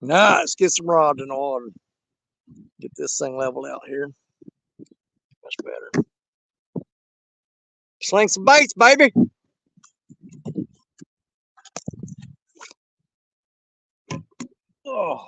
Now let's get some rods in the water. Get this thing leveled out here. Much better. Sling some baits, baby. Oh.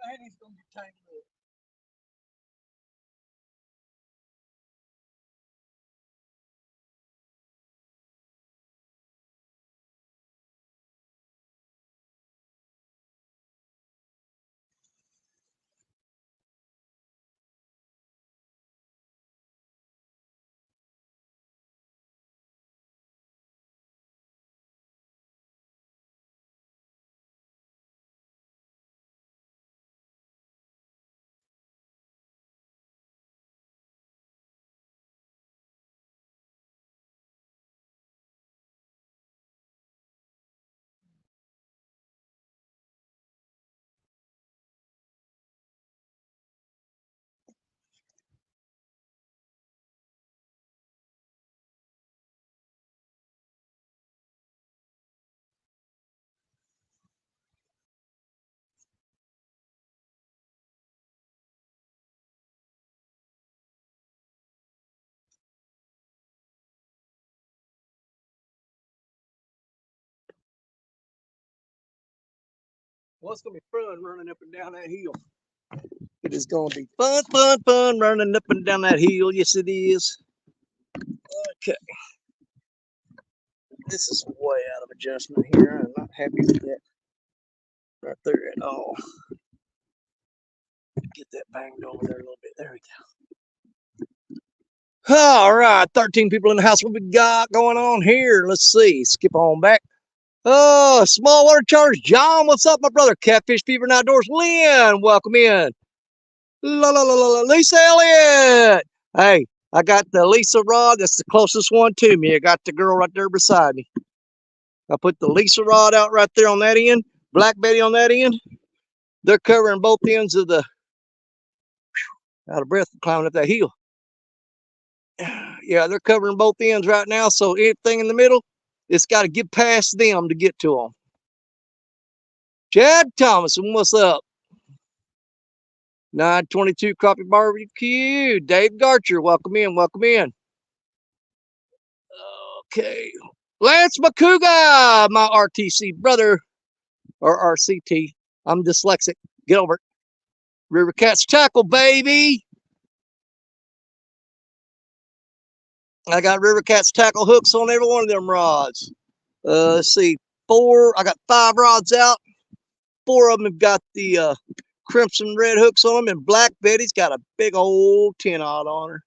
Man, he's gonna get tangled up. Well, it's gonna be fun running up and down that hill. It is gonna be fun, fun, fun running up and down that hill. Yes, it is. Okay. This is way out of adjustment here. I'm not happy with that right there at all. Get that banged over there a little bit. There we go. All right, 13 people in the house. What we got going on here? Let's see. Skip on back. Oh, small water charge. John, what's up, my brother? Catfish Fever and Outdoors. Lynn, welcome in. La la la la. Lisa Elliott. Hey, I got the Lisa rod. That's the closest one to me. I got the girl right there beside me. I put the Lisa rod out right there on that end. Black Betty on that end. They're covering both ends of the, out of breath climbing up that hill. Yeah, they're covering both ends right now. So anything in the middle, it's got to get past them to get to them. Chad Thomason, what's up? 922 Crappie Barbecue. Dave Garcher, welcome in, welcome in. Okay. Lance Makuga, my RTC brother, or RCT. I'm dyslexic. Get over it. River Cats Tackle, baby. I got River Cats tackle hooks on every one of them rods. Let's see. I got 5 rods out. 4 of them have got the crimson red hooks on them, and Black Betty's got a big old 10-aught on her.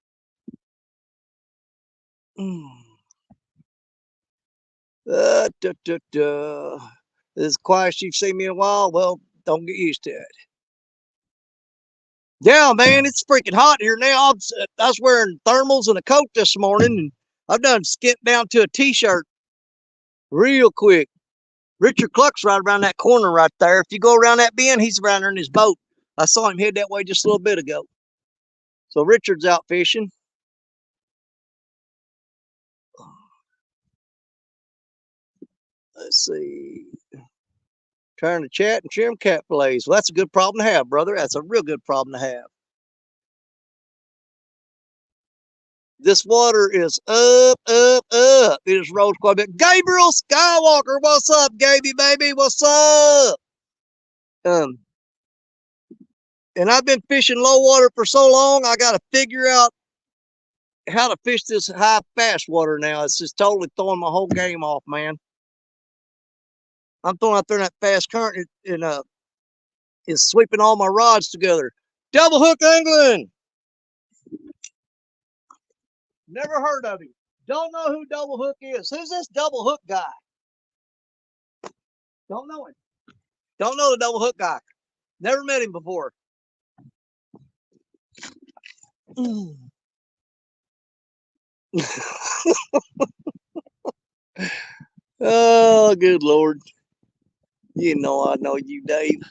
This is the quietest you've seen me in a while. Well, don't get used to it. Yeah, man, it's freaking hot here now. I was wearing thermals and a coat this morning, and I've done skipped down to a t-shirt real quick. Richard Cluck's right around that corner right there. If you go around that bend, he's around there in his boat. I saw him head that way just a little bit ago. So Richard's out fishing. Let's see. Trying to chat and trim cat fillets. Well, that's a good problem to have, brother. That's a real good problem to have. This water is up, up, up. It is rose quite a bit. Gabriel Skywalker, what's up, Gaby, baby? What's up? And I've been fishing low water for so long, I got to figure out how to fish this high fast water now. It's just totally throwing my whole game off, man. I'm throwing out there in that fast current, and it's sweeping all my rods together. Double hook angling. Never heard of him. Don't know who Double Hook is. Who's this Double Hook guy? Don't know him. Don't know the Double Hook guy. Never met him before. Oh, good Lord. You know I know you, Dave.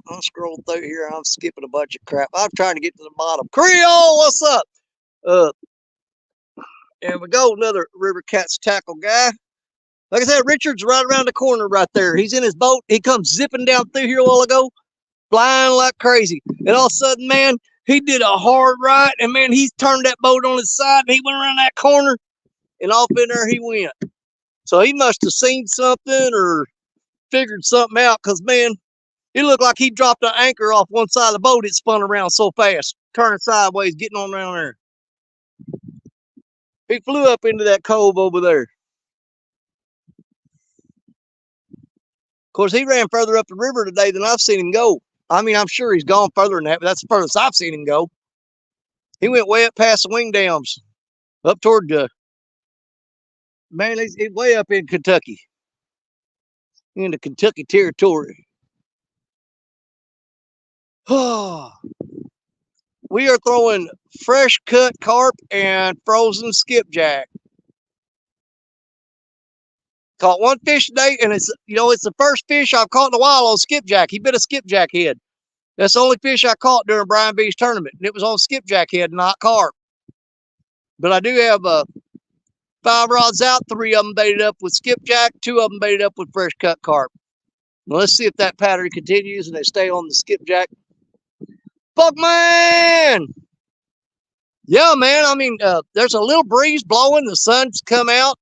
I'm scrolling through here. I'm skipping a bunch of crap. I'm trying to get to the bottom. Creole, what's up? And we go, another River Cats tackle guy. Like I said, Richard's right around the corner right there. He's in his boat. He comes zipping down through here a while ago, flying like crazy. And all of a sudden, man, he did a hard right, and man, he turned that boat on his side, and he went around that corner, and off in there he went. So he must have seen something or figured something out, because, man, it looked like he dropped an anchor off one side of the boat. It spun around so fast, turning sideways, getting on around there. He flew up into that cove over there. Of course, he ran further up the river today than I've seen him go. I mean, I'm sure he's gone further than that, but that's the furthest I've seen him go. He went way up past the wing dams, up toward the, man, he's way up in Kentucky, into Kentucky territory. We are throwing fresh cut carp and frozen skipjack. Caught one fish today, and it's the first fish I've caught in a while on skipjack. He bit a skipjack head. That's the only fish I caught during Brian B's tournament, and it was on skipjack head, not carp. But I do have 5 rods out. 3 of them baited up with skipjack. 2 of them baited up with fresh cut carp. Well, let's see if that pattern continues and they stay on the skipjack. Fuck, man! Yeah, man. I mean, there's a little breeze blowing. The sun's come out.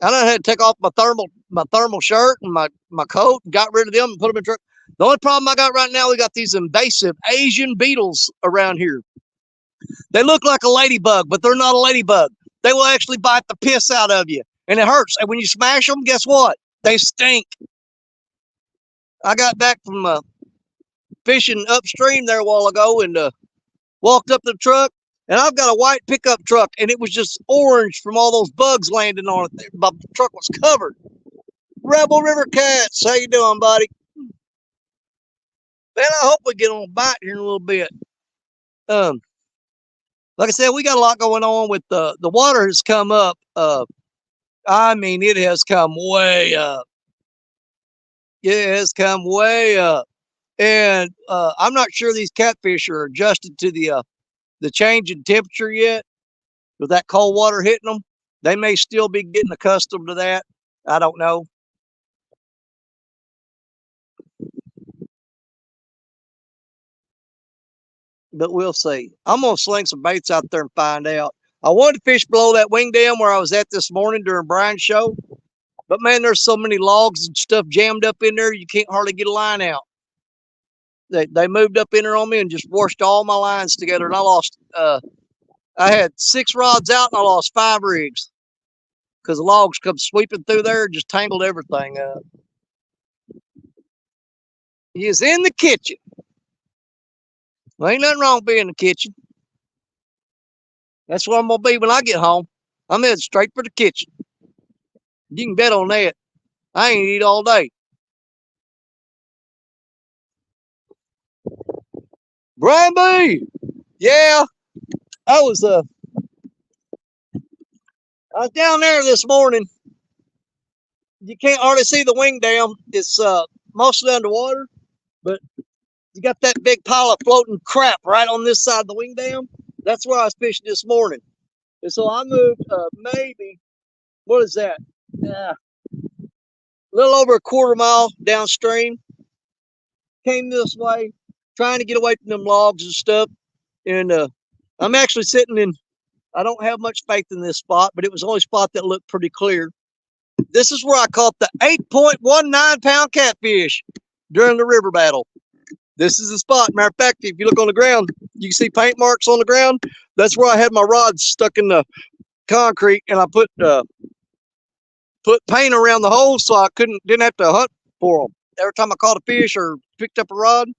I done had to take off my thermal shirt and my coat and got rid of them and put them in the truck. The only problem I got right now, we got these invasive Asian beetles around here. They look like a ladybug, but they're not a ladybug. They will actually bite the piss out of you, and it hurts. And when you smash them, guess what? They stink. I got back from fishing upstream there a while ago and walked up to the truck, and I've got a white pickup truck, and it was just orange from all those bugs landing on it. My truck was covered. Rebel River Cats, how you doing, buddy? Man, I hope we get on a bite here in a little bit. Like I said, we got a lot going on with the water has come up. I mean, it has come way up. It has come way up. And I'm not sure these catfish are adjusted to the change in temperature yet. With that cold water hitting them, they may still be getting accustomed to that. I don't know. But we'll see. I'm going to sling some baits out there and find out. I wanted to fish below that wing dam where I was at this morning during Brian's show. But, man, there's so many logs and stuff jammed up in there, you can't hardly get a line out. They moved up in there on me and just washed all my lines together. And I lost, I had 6 rods out and I lost 5 rigs. because the logs come sweeping through there and just tangled everything up. He is in the kitchen. Well, ain't nothing wrong with being in the kitchen. That's where I'm going to be when I get home. I'm headed straight for the kitchen. You can bet on that. I ain't eat all day. Brian B. Yeah, I was down there this morning. You can't hardly see the wing dam. It's mostly underwater, but you got that big pile of floating crap right on this side of the wing dam. That's where I was fishing this morning. And so I moved maybe, what is that? A little over a quarter mile downstream. Came this way, trying to get away from them logs and stuff. And I'm actually sitting in, I don't have much faith in this spot, but it was the only spot that looked pretty clear. This is where I caught the 8.19 pound catfish during the river battle. This is the spot. Matter of fact, if you look on the ground, you can see paint marks on the ground. That's where I had my rods stuck in the concrete, and I put paint around the holes so I didn't have to hunt for them. Every time I caught a fish or picked up a rod,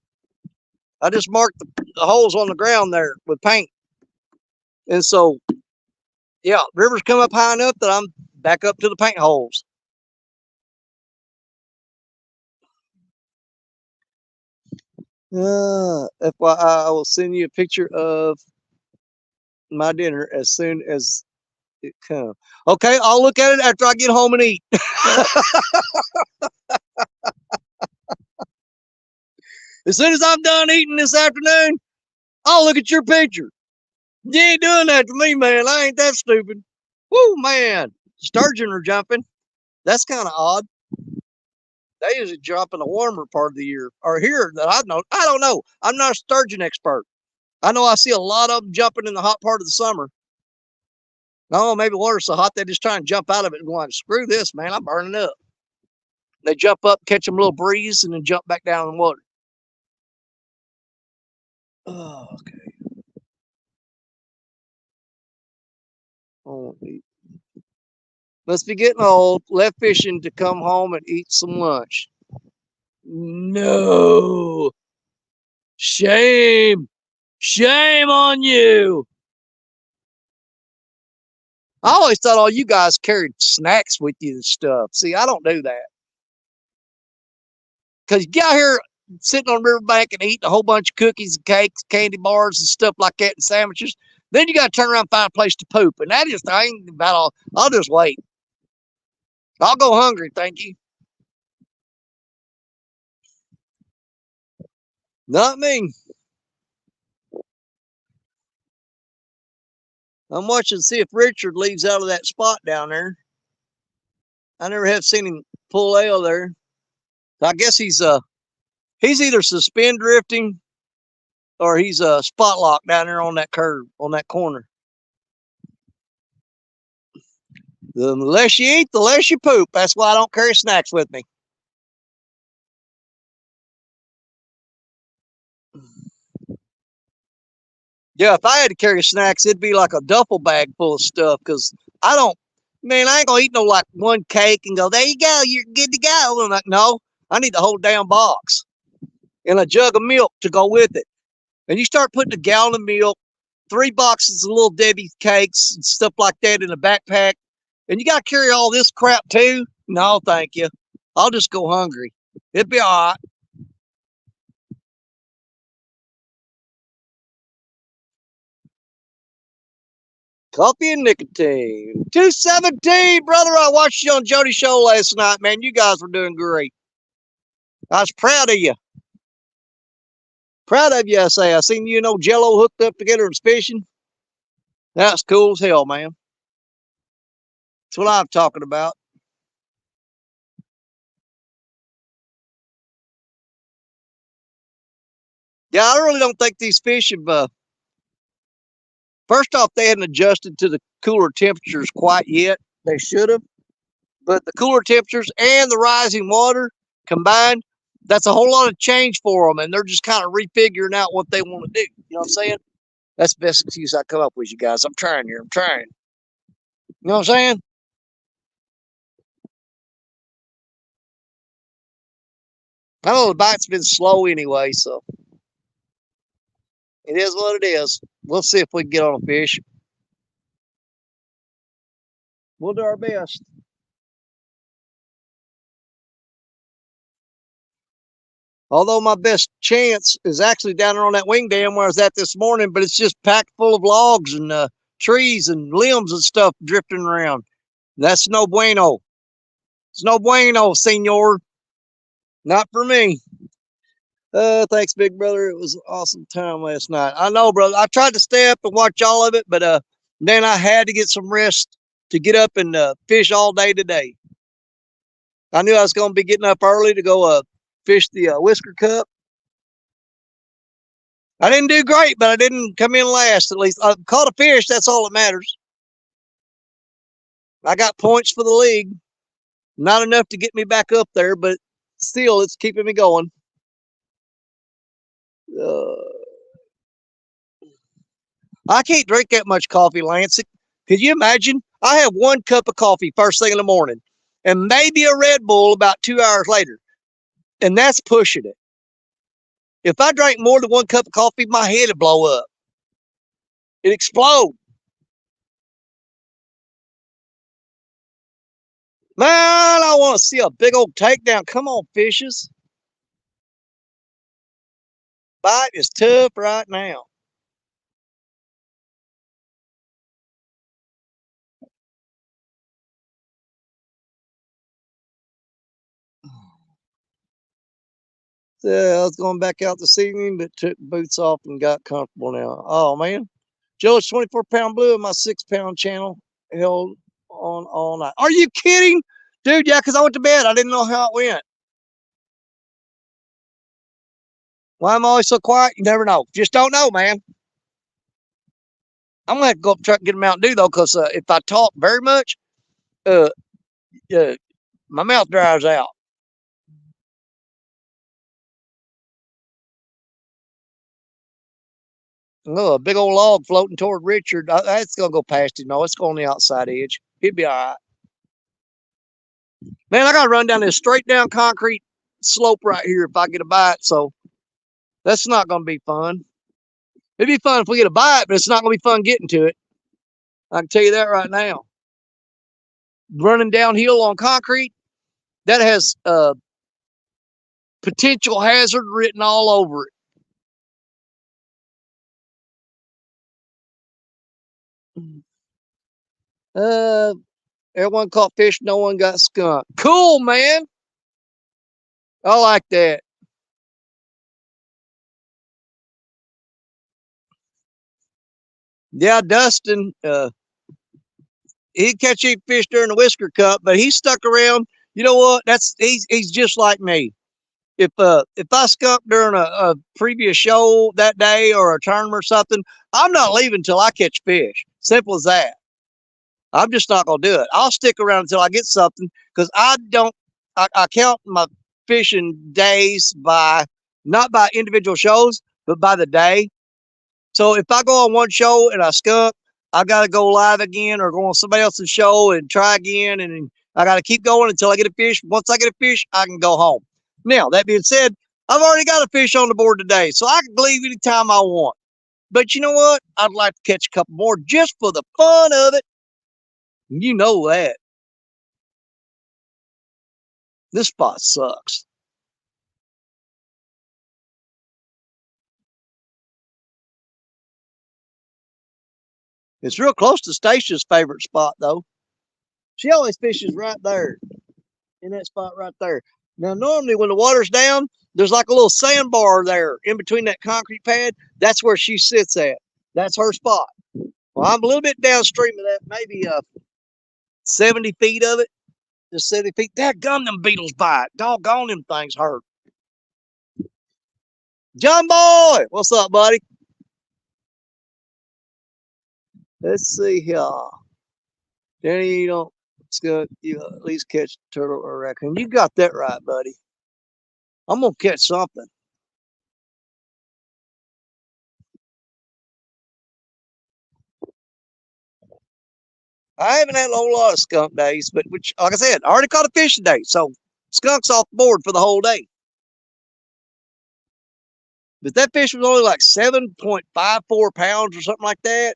I just marked the holes on the ground there with paint. And so, yeah, rivers come up high enough that I'm back up to the paint holes. FYI, I will send you a picture of my dinner as soon as it comes. Okay, I'll look at it after I get home and eat. As soon as I'm done eating this afternoon, I'll look at your picture. You ain't doing that to me, man. I ain't that stupid. Woo, man. Sturgeon are jumping. That's kind of odd. They usually jump in the warmer part of the year. Or here that I know. I don't know. I'm not a sturgeon expert. I know I see a lot of them jumping in the hot part of the summer. No, maybe water's so hot they just try and jump out of it and going, screw this, man. I'm burning up. They jump up, catch them a little breeze, and then jump back down in the water. Oh, okay. Oh, must be getting old. Left fishing to come home and eat some lunch. No. Shame. Shame on you. I always thought all you guys carried snacks with you and stuff. See, I don't do that. Because you get out here sitting on the riverbank and eating a whole bunch of cookies and cakes, candy bars and stuff like that and sandwiches. Then you got to turn around and find a place to poop. And that is, I ain't about all. I'll just wait. I'll go hungry, thank you. Not me. I'm watching to see if Richard leaves out of that spot down there. I never have seen him pull ale there. I guess he's either suspend drifting or he's spot locked down there on that curve, on that corner. The less you eat, the less you poop. That's why I don't carry snacks with me. Yeah, if I had to carry snacks, it'd be like a duffel bag full of stuff because I ain't gonna eat no like one cake and go, there you go, you're good to go. I'm like, no, I need the whole damn box and a jug of milk to go with it. And you start putting a gallon of milk, 3 boxes of little Debbie cakes and stuff like that in a backpack, and you got to carry all this crap too? No, thank you. I'll just go hungry. It'd be all right. Coffee and nicotine. 217, brother. I watched you on Jody's show last night, man. You guys were doing great. I was proud of you. Proud of you, I say. I seen you and old Jello hooked up together and fishing. That's cool as hell, man. That's what I'm talking about. Yeah, I really don't think these fish have, first off, they hadn't adjusted to the cooler temperatures quite yet. They should have. But the cooler temperatures and the rising water combined, that's a whole lot of change for them. And they're just kind of refiguring out what they want to do. You know what I'm saying? That's the best excuse I come up with, you guys. I'm trying here. I'm trying. You know what I'm saying? I know the bite's been slow anyway, so it is what it is. We'll see if we can get on a fish. We'll do our best. Although my best chance is actually down there on that wing dam where I was at this morning, but it's just packed full of logs and trees and limbs and stuff drifting around. That's no bueno. It's no bueno, senor. Not for me. Thanks, big brother. It was an awesome time last night. I know, brother. I tried to stay up and watch all of it, but then I had to get some rest to get up and fish all day today. I knew I was going to be getting up early to go fish the Whisker Cup. I didn't do great, but I didn't come in last. At least I caught a fish. That's all that matters. I got points for the league. Not enough to get me back up there, but still, it's keeping me going. I can't drink that much coffee, Lance. Could you imagine? I have 1 cup of coffee first thing in the morning and maybe a Red Bull about 2 hours later. And that's pushing it. If I drank more than 1 cup of coffee, my head would blow up. It'd explode. Man, I want to see a big old takedown. Come on, fishes. Bite is tough right now. Yeah, I was going back out this evening, but took boots off and got comfortable now. Oh, man. Joe's 24-pound blue in my 6-pound channel held on all night. Are you kidding? Dude, yeah, because I went to bed. I didn't know how it went. Why am I always so quiet? You never know. Just don't know, man. I'm going to have to go up and try to get a Mountain Dew, though, because if I talk very much, uh, uh, my mouth dries out. Oh, a big old log floating toward Richard. That's going to go past him. No, it's going on the outside edge. He'll be all right. Man, I got to run down this straight down concrete slope right here if I get a bite. So that's not going to be fun. It'd be fun if we get a bite, but it's not going to be fun getting to it. I can tell you that right now. Running downhill on concrete, that has potential hazard written all over it. Everyone caught fish, no one got skunked. Cool, man. I like that. Yeah, Dustin, he'd catch any fish during the Whisker Cup, but he stuck around. You know what? He's just like me. If I skunk during a previous show that day or a tournament or something, I'm not leaving until I catch fish. Simple as that. I'm just not gonna do it. I'll stick around until I get something because I don't. I count my fishing days by not by individual shows, but by the day. So if I go on one show and I skunk, I got to go live again or go on somebody else's show and try again. And I got to keep going until I get a fish. Once I get a fish, I can go home. Now, that being said, I've already got a fish on the board today, so I can leave anytime I want. But you know what? I'd like to catch a couple more just for the fun of it. You know that. This spot sucks. It's real close to Stacia's favorite spot, though. She always fishes right there in that spot right there. Now, normally when the water's down, there's like a little sandbar there in between that concrete pad. That's where she sits at. That's her spot. Well, I'm a little bit downstream of that, maybe 70 feet of it. Just 70 feet. That gum, them beetles bite. Doggone, them things hurt. John Boy, what's up, buddy? Let's see here. Danny, you don't skunk, you at least catch turtle or raccoon. You got that right, buddy. I'm gonna catch something. I haven't had a whole lot of skunk days, but which, like I said, I already caught a fish today, so skunk's off the board for the whole day. But that fish was only like 7.54 pounds or something like that.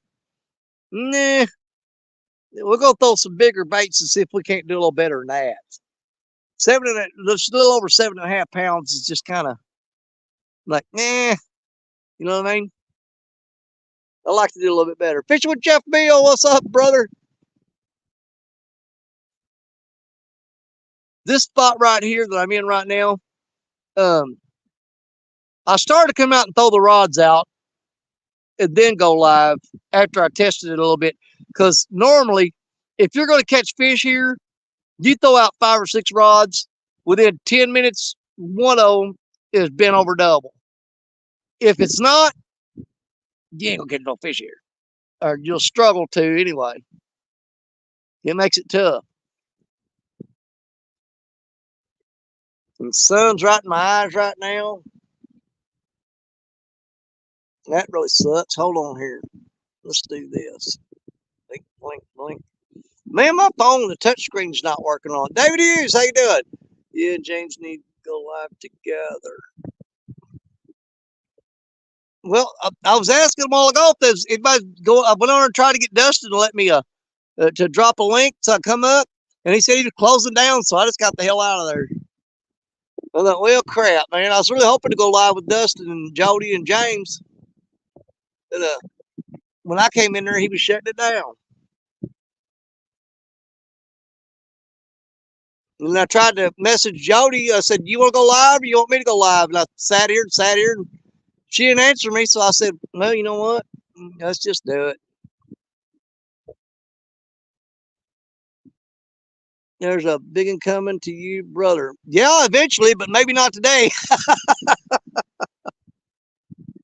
Nah, we're gonna throw some bigger baits and see if we can't do a little better than that. Just a little over 7.5 pounds is just kind of like, you know what I mean? I like to do a little bit better. Fishing with Jeff Bill, what's up, brother? This spot right here that I'm in right now, I started to come out and throw the rods out and then go live after I tested it a little bit. Because normally, if you're going to catch fish here, you throw out 5 or 6 rods. Within 10 minutes, one of them is bent over double. If it's not, you ain't going to get no fish here. Or you'll struggle to anyway. It makes it tough. And the sun's right in my eyes right now. That really sucks. Hold on here. Let's do this. Blink, blink, blink. Man, my phone, the touch screen's not working on it. David Hughes, how you doing? Yeah, James need to go live together. Well, I was asking them all ago if anybody go. I went on and tried to get Dustin to let me to drop a link so I come up, and he said he was closing down, so I just got the hell out of there. I thought, well, crap, man. I was really hoping to go live with Dustin and Jody and James. And, when I came in there, he was shutting it down. And I tried to message Jody. I said, you want to go live or you want me to go live? And I sat here. And she didn't answer me. So I said, well, you know what? Let's just do it. There's a big one coming to you, brother. Yeah, eventually, but maybe not today.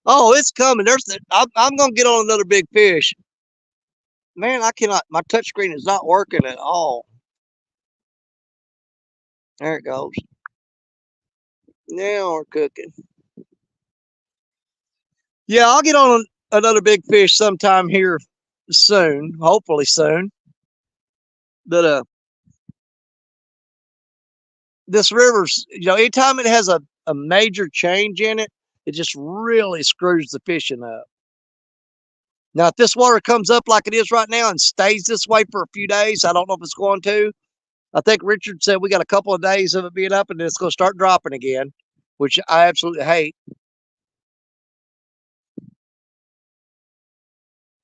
Oh, it's coming. I'm going to get on another big fish. Man, I cannot. My touchscreen is not working at all. There it goes. Now we're cooking. Yeah, I'll get on another big fish sometime here soon. Hopefully soon. But this river's, anytime it has a major change in it, it just really screws the fishing up. Now, if this water comes up like it is right now and stays this way for a few days, I don't know if it's going to. I think Richard said we got a couple of days of it being up and then it's going to start dropping again, which I absolutely hate.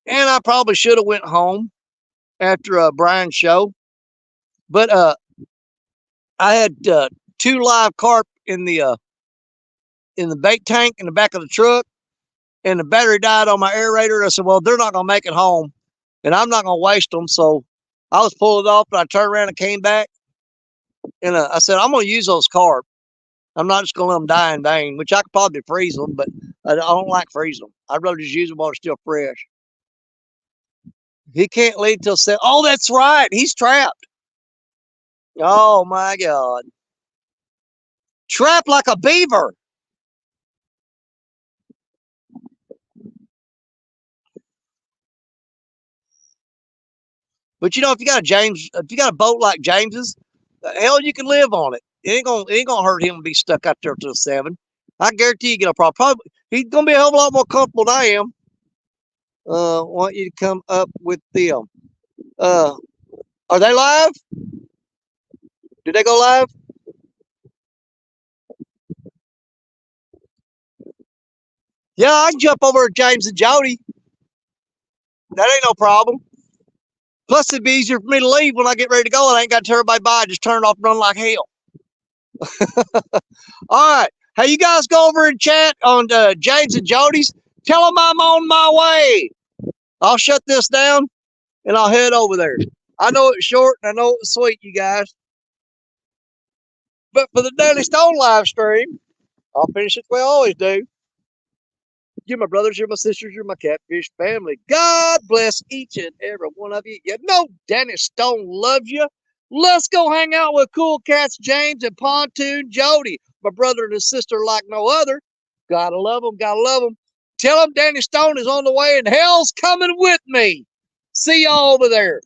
And I probably should have went home after Brian's show. But I had 2 live carp in the bait tank in the back of the truck, and the battery died on my aerator. I said, well, they're not going to make it home, and I'm not going to waste them. So I was pulling it off, and I turned around and came back, and I said, I'm going to use those carp. I'm not just going to let them die in vain, which I could probably freeze them, but I don't like freezing them. I'd rather just use them while they're still fresh. He can't leave till 7. Oh, that's right. He's trapped. Oh, my God. Trapped like a beaver. But if you got a boat like James's, hell, you can live on it. It ain't gonna hurt him to be stuck out there till 7. I guarantee you get a problem. Probably he's gonna be a hell of a lot more comfortable than I am. Want you to come up with them. Are they live? Did they go live? Yeah, I can jump over to James and Jody. That ain't no problem. Plus, it'd be easier for me to leave when I get ready to go. And I ain't got to tell everybody bye. Just turn it off and run like hell. All right. Hey, you guys go over and chat on James and Jody's. Tell them I'm on my way. I'll shut this down and I'll head over there. I know it's short and I know it's sweet, you guys. But for the Daily Stone live stream, I'll finish it the way I always do. You're my brothers, you're my sisters, you're my catfish family. God bless each and every one of you. You know Danny Stone loves you. Let's go hang out with Cool Cats James and Pontoon Jody. My brother and his sister like no other. Gotta love them, gotta love them. Tell them Danny Stone is on the way and hell's coming with me. See y'all over there.